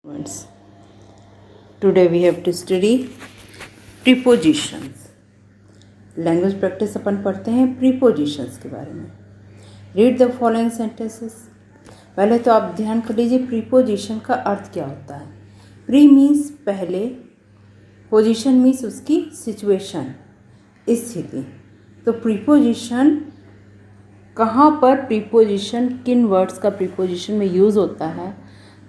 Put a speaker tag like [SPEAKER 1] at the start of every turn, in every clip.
[SPEAKER 1] Once. Today we have to study prepositions. Language practice अपन पढ़ते हैं प्रीपोजिशंस के बारे में. Read the following sentences. पहले तो आप ध्यान कर लीजिए प्रीपोजिशन का अर्थ क्या होता है. प्री मीन्स पहले, पोजिशन मीन्स उसकी सिचुएशन, स्थिति. तो प्रीपोजिशन कहाँ पर प्रीपोजिशन, किन वर्ड्स का प्रीपोजिशन में यूज़ होता है,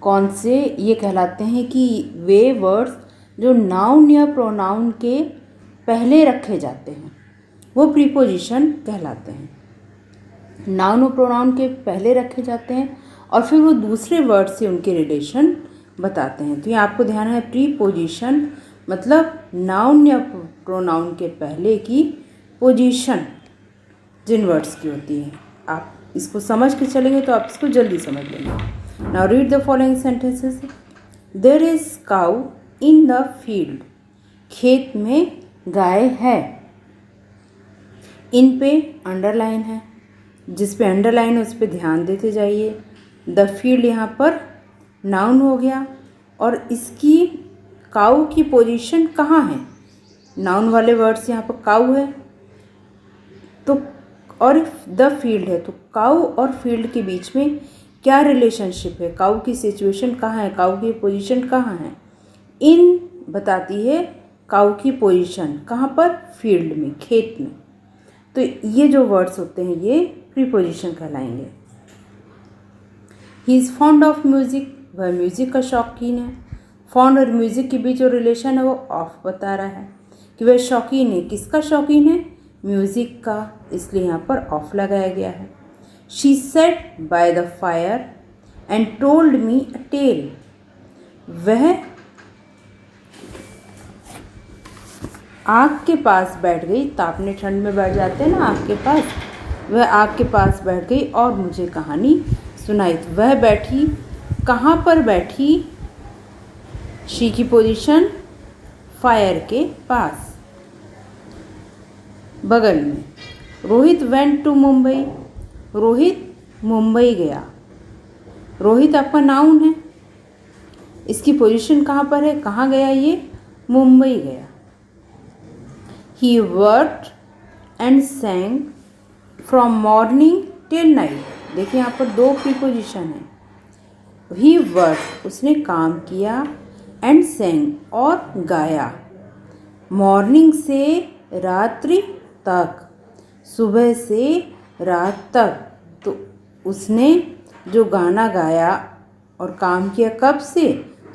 [SPEAKER 1] कौन से, ये कहलाते हैं कि वे वर्ड्स जो नाउन या प्रोनाउन के पहले रखे जाते हैं वो प्रीपोजिशन कहलाते हैं. नाउन और प्रोनाउन के पहले रखे जाते हैं और फिर वो दूसरे वर्ड से उनके रिलेशन बताते हैं. तो ये आपको ध्यान है, प्रीपोजिशन मतलब नाउन या प्रोनाउन के पहले की पोजीशन जिन वर्ड्स की होती है. आप इसको समझ के चलेंगे तो आप इसको जल्दी समझ लेंगे. Now read the following sentences. There is cow in the field. खेत में गाय है. इन पे अंडरलाइन है, जिस पे अंडरलाइन है उस पे ध्यान देते जाइए. द फील्ड यहाँ पर नाउन हो गया और इसकी काऊ की पोजीशन कहाँ है. नाउन वाले वर्ड्स यहाँ पर काऊ है तो, और द फील्ड है तो काऊ और फील्ड के बीच में क्या रिलेशनशिप है, काऊ की सिचुएशन कहाँ है, काऊ की पोजीशन कहाँ है. इन बताती है काऊ की पोजीशन कहाँ पर, फील्ड में, खेत में. तो ये जो वर्ड्स होते हैं ये प्रीपोजिशन कहलाएंगे. He is fond of music, वह म्यूज़िक का शौकीन है. फॉन्ड और म्यूज़िक के बीच जो रिलेशन है वो ऑफ बता रहा है कि वह शौकीन है. किसका शौकीन है, म्यूज़िक का, इसलिए यहाँ पर ऑफ लगाया गया है. She sat by the fire and told me a tale. वह आग के पास बैठ गई. तापने ठंड में बैठ जाते हैं ना आग के पास, वह आग के पास बैठ गई और मुझे कहानी सुनाई. वह बैठी, कहाँ पर बैठी, शी की पोजीशन फायर के पास, बगल में. रोहित वेंट टू मुंबई, रोहित मुंबई गया. रोहित आपका नाउन है, इसकी पोजीशन कहाँ पर है, कहाँ गया ये, मुंबई गया. He worked and sang from morning till night. देखिए यहाँ पर दो प्रीपोजिशन है. ही वर्क उसने काम किया, एंड sang और गाया, मॉर्निंग से रात्रि तक, सुबह से रात तक. तो उसने जो गाना गाया और काम किया कब से,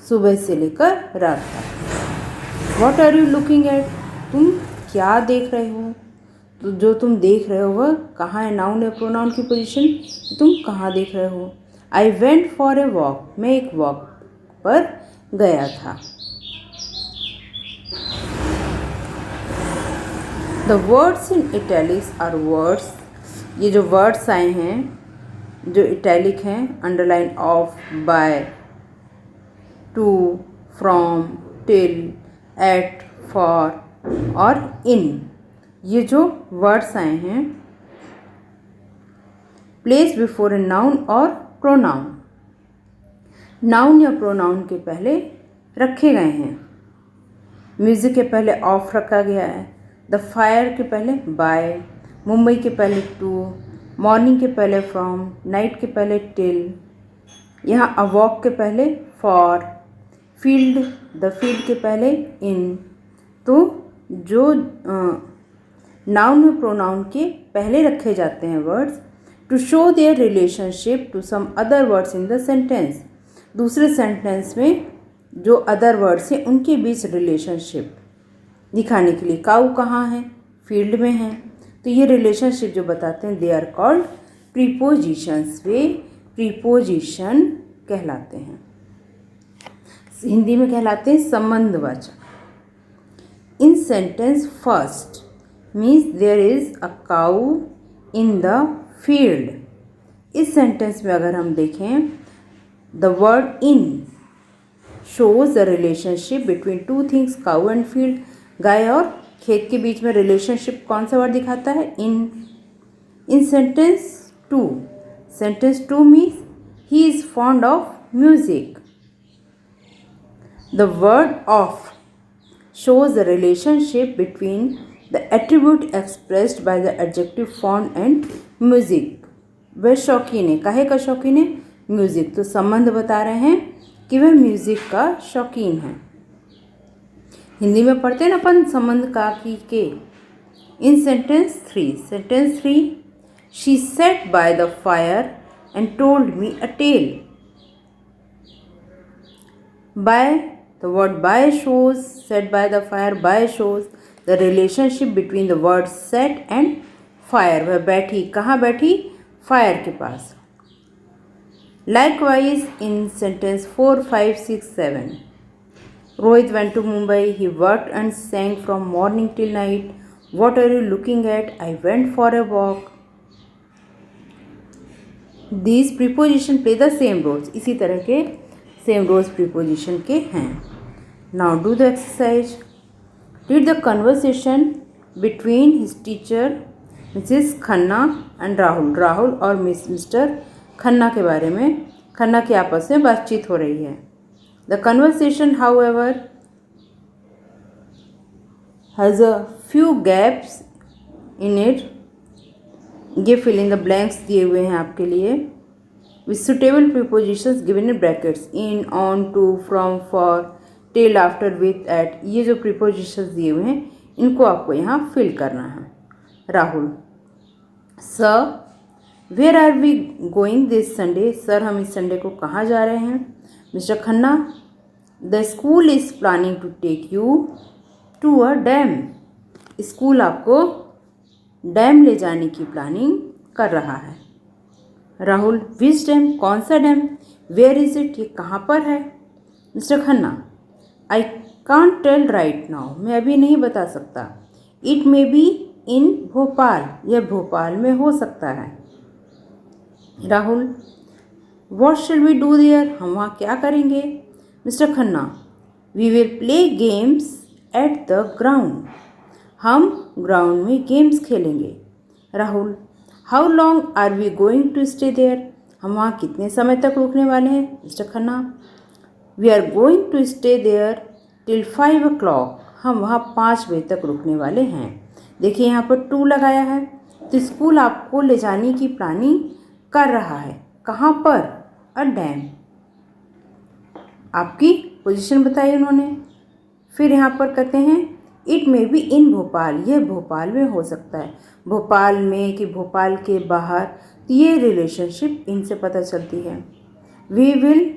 [SPEAKER 1] सुबह से लेकर रात तक. What are you looking at, तुम क्या देख रहे हो. तो जो तुम देख रहे हो वह कहाँ है, नाउन या प्रोनाउन की पोजीशन, तुम कहाँ देख रहे हो. I went for a walk, मैं एक वॉक पर गया था. The words in italics are words, ये जो वर्ड्स आए हैं जो इटैलिक हैं, underline, of, by, to, from, till, at, for और इन, ये जो वर्ड्स आए हैं प्लेस बिफोर ए नाउन और प्रोनाउन, नाउन या प्रोनाउन के पहले रखे गए हैं. म्यूज़िक के पहले ऑफ रखा गया है. द फायर के पहले बाय, मुंबई के पहले टू, मॉर्निंग के पहले फ्रॉम, नाइट के पहले टिल, यहाँ अ वॉक के पहले फॉर, फील्ड, द फील्ड के पहले इन. तो जो नाउन और प्रोनाउन के पहले रखे जाते हैं words to show their relationship to some other words in the sentence, दूसरे सेंटेंस में जो अदर वर्ड्स हैं उनके बीच रिलेशनशिप दिखाने के लिए. काऊ कहाँ है, फील्ड में है. तो ये रिलेशनशिप जो बताते हैं दे आर कॉल्ड प्रीपोजिशंस, वे प्रीपोजिशन कहलाते हैं. हिंदी में कहलाते हैं संबंधवाचक. In sentence first means there is a cow in the field. इस सेंटेंस में अगर हम देखें the word in shows the relationship between two things, cow and field, गाय और खेत के बीच में रिलेशनशिप कौन सा वर्ड दिखाता है, in. In sentence two means he is fond of music. The word of shows the relationship between the attribute expressed by the adjective form and music. वह शौकीन है, काहे का शौकीन है? म्यूजिक। तो संबंध बता रहे हैं कि वह म्यूजिक का शौकीन है। हिंदी में पढ़ते हैं ना अपन संबंध का के। इन sentence 3, she sat by the fire and told me a tale. By, the word by shows, sat by the fire, by shows the relationship between the word sat and fire. वह बैठी, कहाँ बैठी? फायर के पास। Likewise in sentence 4, 5, 6, 7. Rohit went to Mumbai. He worked and sang from morning till night. What are you looking at? I went for a walk. These preposition play the same roles. इसी तरह के same roles preposition के हैं। Now do the exercise. Read the conversation between his teacher, Mrs. Khanna and Rahul. Rahul और mister Khanna के बारे में, खन्ना की आपस में बातचीत हो रही है। The conversation, however, has a few gaps in it. ये fill in the blanks दिए हुए हैं आपके लिए with suitable prepositions given in brackets. In, on, to, from, for, till, after, with, at. ये जो prepositions दिए हुए हैं इनको आपको यहाँ fill करना है। Rahul, Sir, where are we going this Sunday? Sir हम इस संडे को कहाँ जा रहे हैं? Mister Khanna, The school is planning to take you to a dam. School आपको डैम ले जाने की प्लानिंग कर रहा है। राहुल, विच डैम? कौन सा डैम? Where is it? ये कहाँ पर है? Mister Khanna, I can't tell right now. मैं अभी नहीं बता सकता. It may be in Bhopal. यह भोपाल में हो सकता है. Rahul, what shall we do there? हम वहाँ क्या करेंगे? Mister Khanna, we will play games at the ground. हम ग्राउंड में गेम्स खेलेंगे. Rahul, how long are we going to stay there? हम वहाँ कितने समय तक रुकने वाले हैं? Mister Khanna, we are going to stay there till 5 o'clock. हम वहाँ 5 बजे तक रुकने वाले हैं. देखिए यहाँ पर टू लगाया है, तो स्कूल आपको ले जाने की प्लानिंग कर रहा है. कहाँ पर? अ डैम. आपकी पोजीशन बताई उन्होंने. फिर यहाँ पर कहते हैं it may be in Bhopal. यह भोपाल में हो सकता है. भोपाल में कि भोपाल के बाहर, ये रिलेशनशिप इनसे पता चलती है. We will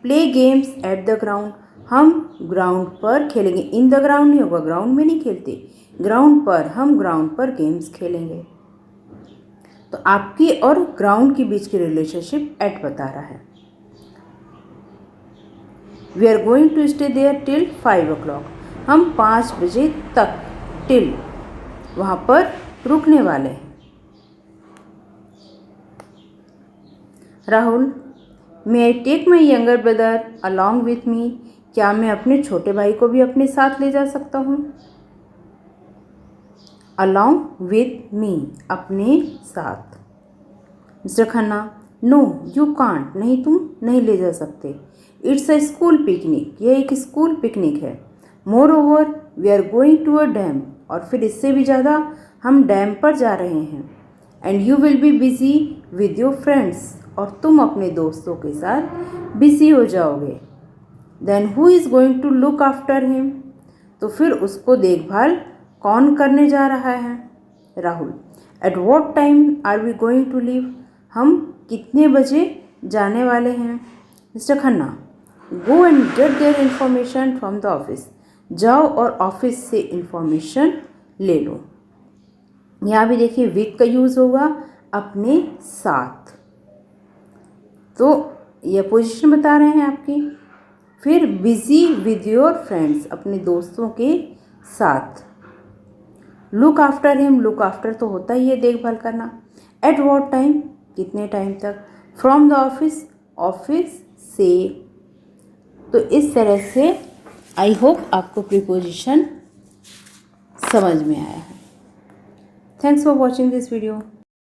[SPEAKER 1] play games at the ground. हम ग्राउंड पर खेलेंगे. इन द ग्राउंड नहीं होगा, ग्राउंड में नहीं खेलते. ग्राउंड पर, हम ग्राउंड पर गेम्स खेलेंगे. तो आपकी और ग्राउंड के बीच की रिलेशनशिप एट बता रहा है. We are going to stay there till 5 o'clock. हम 5 बजे तक, टिल, वहाँ पर रुकने वाले हैं. Rahul, may I take my younger brother along with me? क्या मैं अपने छोटे भाई को भी अपने साथ ले जा सकता हूँ? अलॉन्ग विथ मी, अपने साथ. Mister Khanna, no you can't. नहीं, तुम नहीं ले जा सकते. It's a school picnic. यह एक स्कूल पिकनिक है. Moreover we are going to a dam. और फिर इससे भी ज़्यादा हम डैम पर जा रहे हैं. And you will be busy with your friends. और तुम अपने दोस्तों के साथ बिजी हो जाओगे. Then who is going to look after him? तो फिर उसको देखभाल कौन करने जा रहा है? Rahul, at what time are we going to leave? हम कितने बजे जाने वाले हैं? Mister Khanna, go and get their information from the office. जाओ और ऑफिस से इंफॉर्मेशन ले लो. यहाँ भी देखिए विद का यूज़ होगा अपने साथ. तो यह पोजीशन बता रहे हैं आपकी. फिर बिजी विद योर फ्रेंड्स, अपने दोस्तों के साथ. Look after him, look after तो होता ही है देखभाल करना. एट वॉट टाइम, कितने टाइम तक. फ्रॉम द ऑफिस, ऑफिस से. तो इस तरह से आई होप आपको प्रीपोजिशन समझ में आया है. Thanks for watching this video.